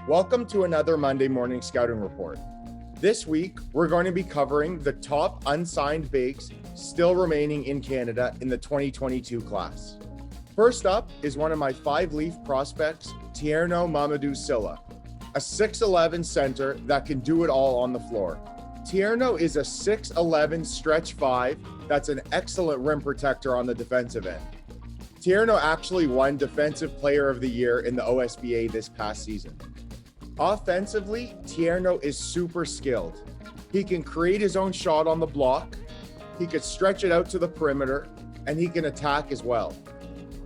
Welcome to another Monday Morning Scouting Report. This week, we're going to be covering the top unsigned bigs still remaining in Canada in the 2022 class. First up is one of my five-leaf prospects, Tierno Mamadou, a 6'11 center that can do it all on the floor. Tierno is a 6'11 stretch 5 that's an excellent rim protector on the defensive end. Tierno actually won Defensive Player of the Year in the OSBA this past season. Offensively, Tierno is super skilled. He can create his own shot on the block, he could stretch it out to the perimeter, and he can attack as well.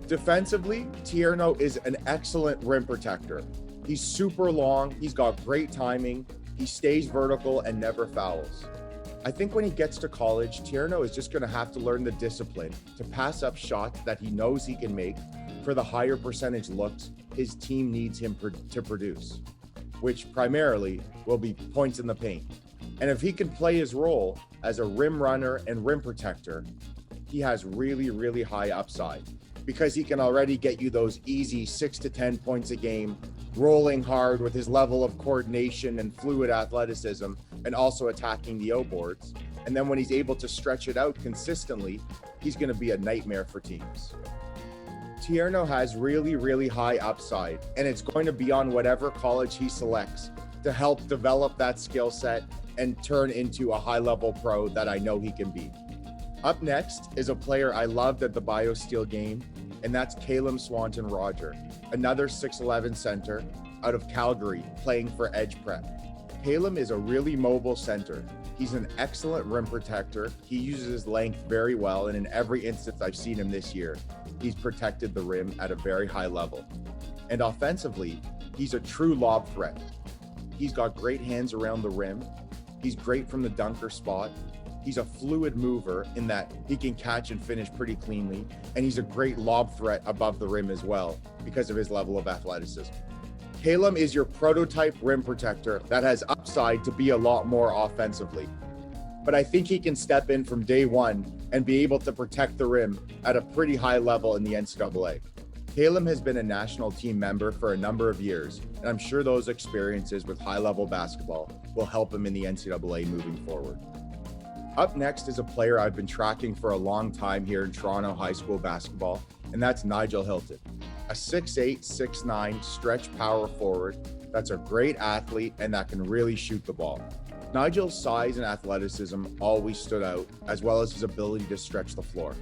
Defensively, Tierno is an excellent rim protector. He's super long, he's got great timing, he stays vertical and never fouls. I think when he gets to college, Tierno is just going to have to learn the discipline to pass up shots that he knows he can make for the higher percentage looks his team needs him to produce, which primarily will be points in the paint. And if he can play his role as a rim runner and rim protector, he has really, really high upside because he can already get you those easy 6 to 10 points a game, rolling hard with his level of coordination and fluid athleticism, and also attacking the O-boards. And then when he's able to stretch it out consistently, he's going to be a nightmare for teams. Tierno has really, really high upside, and it's going to be on whatever college he selects to help develop that skill set and turn into a high-level pro that I know he can be. Up next is a player I loved at the BioSteel game, and that's Halem Roger, another 6'11 center out of Calgary playing for Edge Prep. Halem is a really mobile center. He's an excellent rim protector. He uses his length very well, and in every instance I've seen him this year, he's protected the rim at a very high level. And offensively, he's a true lob threat. He's got great hands around the rim. He's great from the dunker spot. He's a fluid mover in that he can catch and finish pretty cleanly, and he's a great lob threat above the rim as well because of his level of athleticism. Halem is your prototype rim protector that has upside to be a lot more offensively. But I think he can step in from day one and be able to protect the rim at a pretty high level in the NCAA. Halem has been a national team member for a number of years, and I'm sure those experiences with high-level basketball will help him in the NCAA moving forward. Up next is a player I've been tracking for a long time here in Toronto high school basketball, and that's Nigel Hilton, a 6'8", 6'9" stretch power forward that's a great athlete and that can really shoot the ball. Nigel's size and athleticism always stood out, as well as his ability to stretch the floor.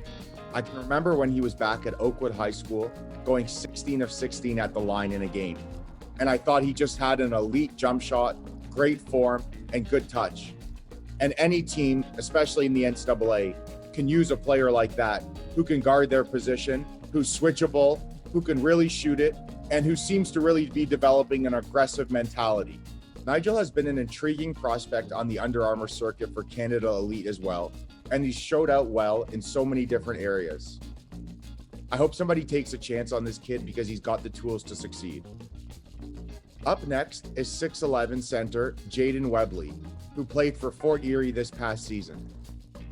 I can remember when he was back at Oakwood High School, going 16 of 16 at the line in a game. And I thought he just had an elite jump shot, great form, and good touch. And any team, especially in the NCAA, can use a player like that who can guard their position, who's switchable, who can really shoot it, and who seems to really be developing an aggressive mentality. Nigel has been an intriguing prospect on the Under Armour circuit for Canada Elite as well, and he's showed out well in so many different areas. I hope somebody takes a chance on this kid because he's got the tools to succeed. Up next is 6'11 center Jaden Webley, who played for Fort Erie this past season.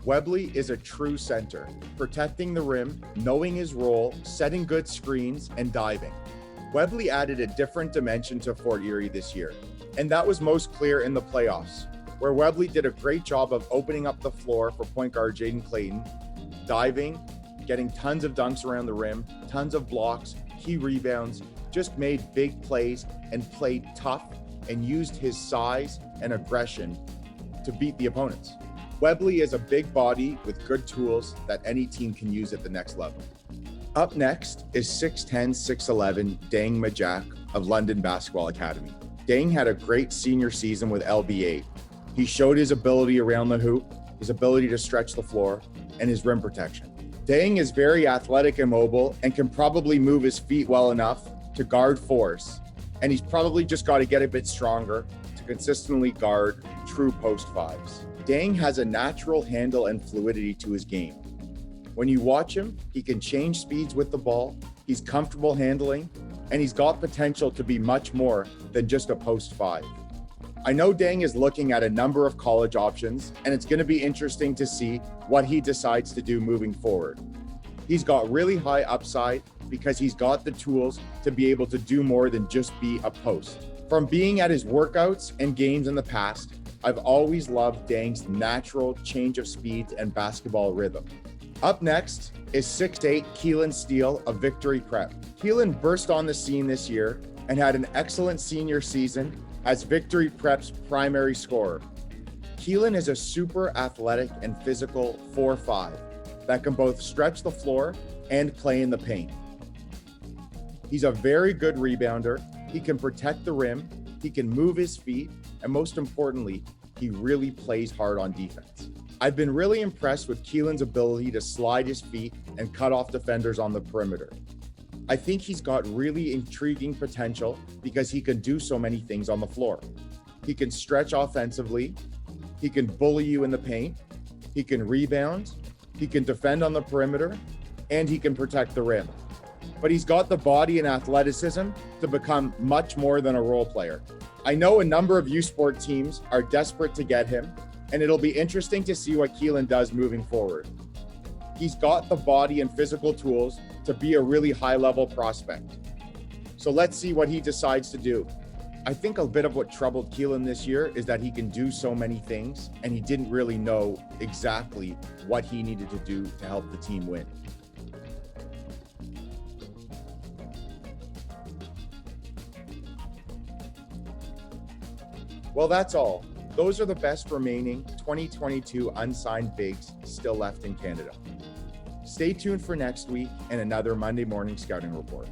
Webley is a true center, protecting the rim, knowing his role, setting good screens, and diving. Webley added a different dimension to Fort Erie this year, and that was most clear in the playoffs, where Webley did a great job of opening up the floor for point guard Jaden Clayton, diving, getting tons of dunks around the rim, tons of blocks, key rebounds, just made big plays and played tough and used his size and aggression to beat the opponents. Webley is a big body with good tools that any team can use at the next level. Up next is 6'10", 6'11" Dang Majak of London Basketball Academy. Dang had a great senior season with LB8. He showed his ability around the hoop, his ability to stretch the floor, and his rim protection. Dang is very athletic and mobile and can probably move his feet well enough to guard force, and he's probably just got to get a bit stronger to consistently guard true post fives. Dang has a natural handle and fluidity to his game. When you watch him, he can change speeds with the ball, he's comfortable handling, and he's got potential to be much more than just a post five. I know Dang is looking at a number of college options, and it's going to be interesting to see what he decides to do moving forward. He's got really high upside because he's got the tools to be able to do more than just be a post. From being at his workouts and games in the past, I've always loved Dang's natural change of speeds and basketball rhythm. Up next is 6'8" Keelan Steel of Victory Prep. Keelan burst on the scene this year and had an excellent senior season as Victory Prep's primary scorer. Keelan is a super athletic and physical 4'5" that can both stretch the floor and play in the paint. He's a very good rebounder. He can protect the rim, he can move his feet, and most importantly, he really plays hard on defense. I've been really impressed with Keelan's ability to slide his feet and cut off defenders on the perimeter. I think he's got really intriguing potential because he can do so many things on the floor. He can stretch offensively, he can bully you in the paint, he can rebound, he can defend on the perimeter, and he can protect the rim. But he's got the body and athleticism to become much more than a role player. I know a number of U Sport teams are desperate to get him, and it'll be interesting to see what Keelan does moving forward. He's got the body and physical tools to be a really high-level prospect. So let's see what he decides to do. I think a bit of what troubled Keelan this year is that he can do so many things, and he didn't really know exactly what he needed to do to help the team win. Well, that's all. Those are the best remaining 2022 unsigned bigs still left in Canada. Stay tuned for next week and another Monday morning scouting report.